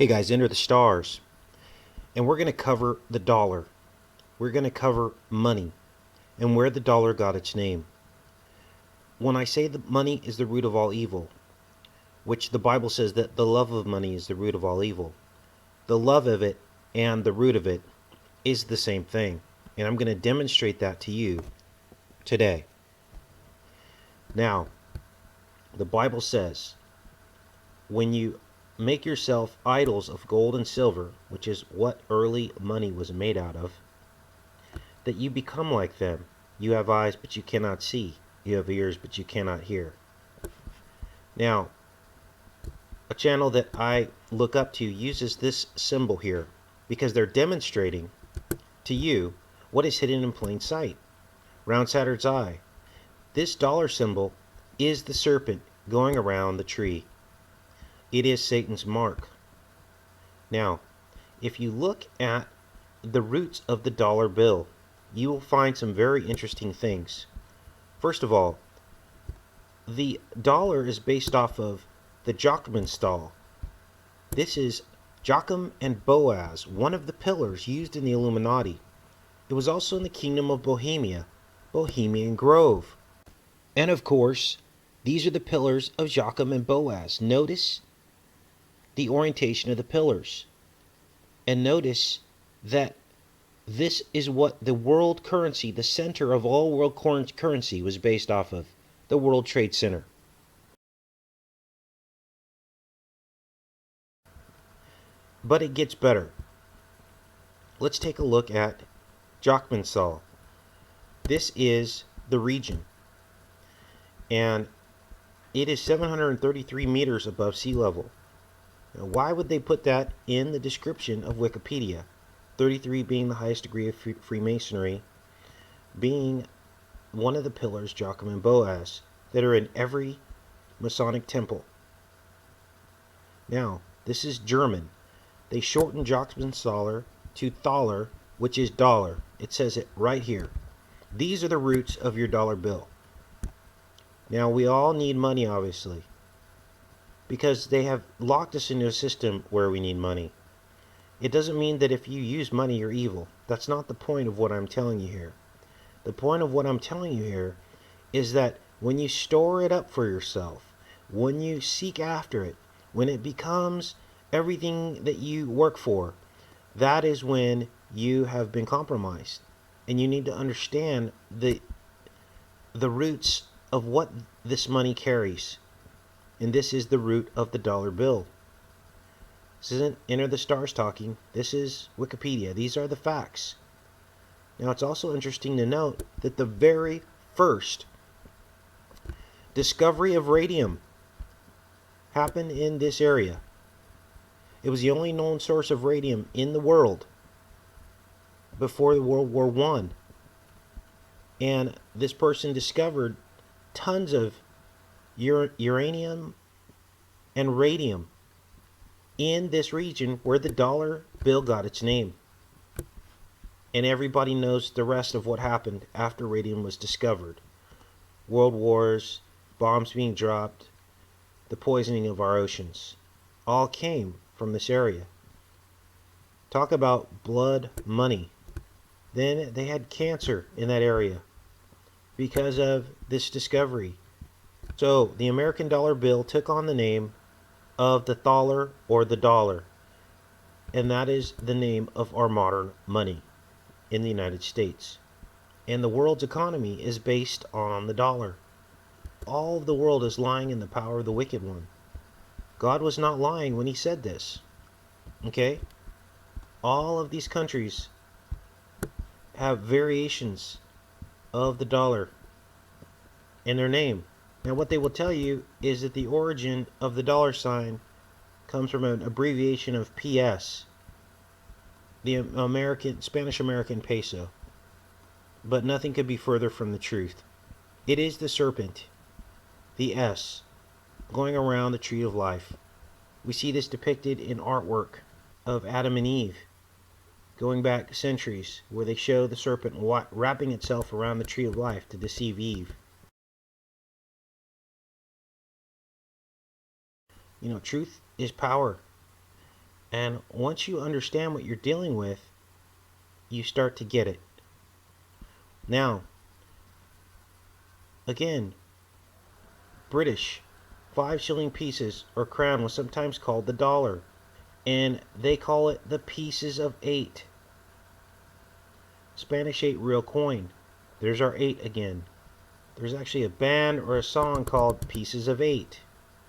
Hey guys, enter the stars. And we're going to cover the dollar. We're going to cover money and where the dollar got its name. When I say that money is the root of all evil, which the Bible says that the love of money is the root of all evil, the love of it and the root of it is the same thing. And I'm going to demonstrate that to you today. Now, the Bible says, when you make yourself idols of gold and silver, which is what early money was made out of, that you become like them. You have eyes, but you cannot see. You have ears, but you cannot hear. Now, a channel that I look up to uses this symbol here because they're demonstrating to you what is hidden in plain sight. Round Saturn's eye. This dollar symbol is the serpent going around the tree. It is Satan's mark. Now, if you look at the roots of the dollar bill, you will find some very interesting things. First of all, the dollar is based off of the Joachim style. This is Joachim and Boaz, one of the pillars used in the Illuminati. It was also in the Kingdom of Bohemia, Bohemian Grove. And of course, these are the pillars of Joachim and Boaz. Notice the orientation of the pillars. And notice that this is what the world currency, the center of all world currency, was based off of, the World Trade Center. But it gets better. Let's take a look at Joachimsthal. This is the region, and it is 733 meters above sea level. Now, why would they put that in the description of Wikipedia? 33 being the highest degree of Freemasonry, being one of the pillars, Joachim and Boaz, that are in every Masonic temple. Now, this is German. They shortened Joachimsthaler to Thaler, which is dollar. It says it right here. These are the roots of your dollar bill. Now, we all need money, obviously, because they have locked us into a system where we need money. It doesn't mean that if you use money, you're evil. That's not the point of what I'm telling you here. The point of what I'm telling you here is that when you store it up for yourself, when you seek after it, when it becomes everything that you work for, that is when you have been compromised. And you need to understand the roots of what this money carries. And this is the root of the dollar bill. This isn't Enter the Stars talking. This is Wikipedia. These are the facts. Now, it's also interesting to note that the very first discovery of radium happened in this area. It was the only known source of radium in the world before the World War I. And this person discovered tons of uranium and radium in this region where the dollar bill got its name. And everybody knows the rest of what happened after radium was discovered. World wars, bombs being dropped, the poisoning of our oceans, all came from this area. Talk about blood money. Then they had cancer in that area because of this discovery. So the American dollar bill took on the name of the thaler or the dollar, and that is the name of our modern money in the United States. And the world's economy is based on the dollar. All of the world is lying in the power of the wicked one. God was not lying when he said this. Okay? All of these countries have variations of the dollar in their name. Now, what they will tell you is that the origin of the dollar sign comes from an abbreviation of PS, the Spanish American peso. But nothing could be further from the truth. It is the serpent, the S, going around the tree of life. We see this depicted in artwork of Adam and Eve, going back centuries, where they show the serpent wrapping itself around the tree of life to deceive Eve. You know, truth is power. And once you understand what you're dealing with, you start to get it. Now, again, British 5 shilling pieces or crown was sometimes called the dollar, and they call it the pieces of 8. Spanish 8 real coin. There's our 8 again. There's actually a band or a song called Pieces of 8,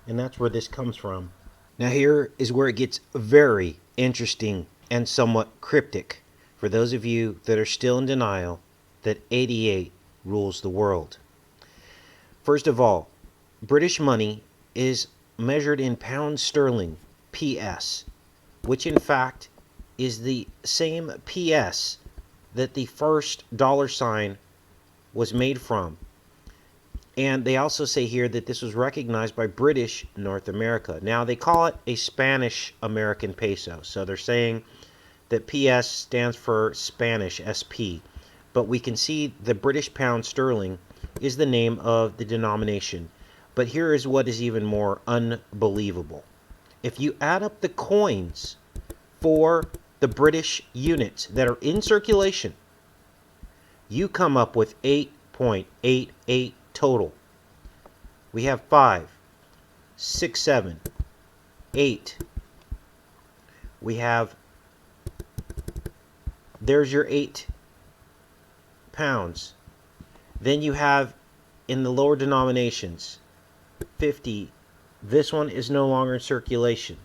and that's where this comes from. Now here is where it gets very interesting and somewhat cryptic for those of you that are still in denial that 88 rules the world. First of all, British money is measured in pounds sterling, PS, which in fact is the same PS that the first dollar sign was made from. And they also say here that this was recognized by British North America. Now, they call it a Spanish American peso. So they're saying that PS stands for Spanish, SP. But we can see the British pound sterling is the name of the denomination. But here is what is even more unbelievable. If you add up the coins for the British units that are in circulation, you come up with 8.88 total. We have 5, 6, 7, 8. We have, there's your 8 pounds. Then you have in the lower denominations 50. This one is no longer in circulation.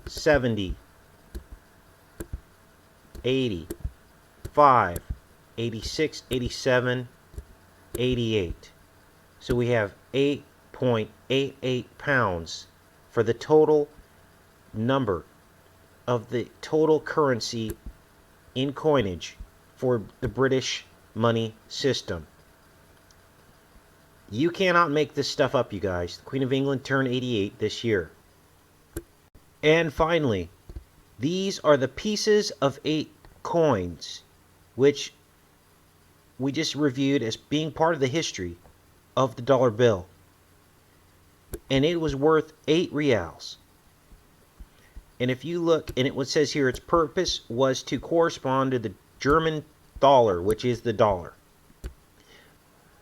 70, 80, 5, 86, 87, 88. So we have 8.88 pounds for the total number of the total currency in coinage for the British money system. You cannot make this stuff up, you guys. The Queen of England turned 88 this year. And finally, these are the pieces of 8 coins, which we just reviewed as being part of the history of the dollar bill. And it was worth 8 reals. And if you look, and it says here its purpose was to correspond to the German thaler, which is the dollar.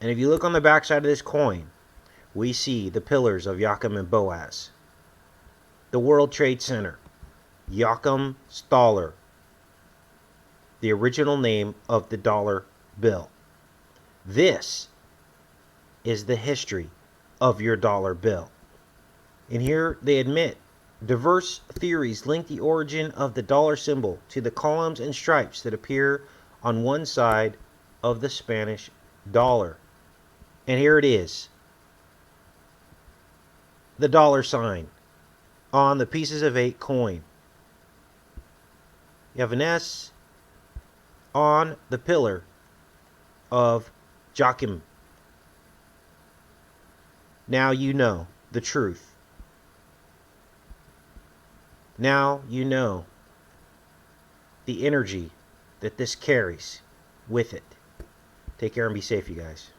And if you look on the back side of this coin, we see the pillars of Joachim and Boaz. The World Trade Center, Joachim Staller, the original name of the dollar bill. This is the history of your dollar bill. And here they admit diverse theories link the origin of the dollar symbol to the columns and stripes that appear on one side of the Spanish dollar. And here it is, the dollar sign on the pieces of 8 coin. You have an S on the pillar of Joachim. Now you know the truth. Now you know the energy that this carries with it. Take care and be safe, you guys.